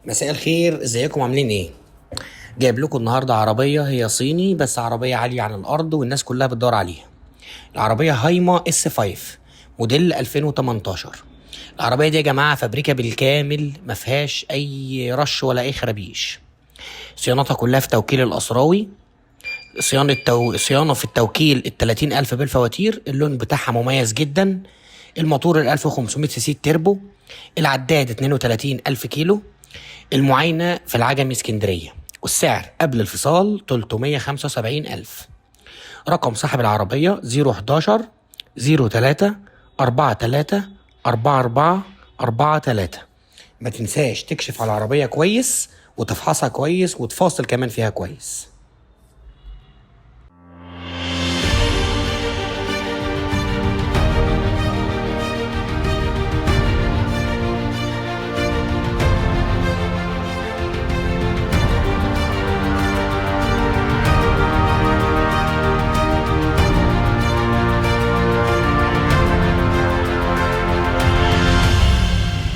مساء الخير، ازيكم عاملين ايه؟ جايب لكم النهارده عربيه هي صيني بس عربيه عاليه عن الارض والناس كلها بتدور عليها. العربيه هايما اس 5 موديل 2018. العربيه دي يا جماعه فابريكا بالكامل، ما فيهاش اي رش ولا اي خرابيش. صيانتها كلها في توكيل الاسراوي. صيانه في التوكيل ال 30,000 بالفواتير. اللون بتاعها مميز جدا. الموتور ال 1500 سي سي تربو. العداد 32,000 كيلو. المعاينة في العجمي اسكندرية، والسعر قبل الفصال 375,000. رقم صاحب العربية 011 03 43 44 43. ما تنساش تكشف على العربية كويس وتفحصها كويس وتفاصل كمان فيها كويس.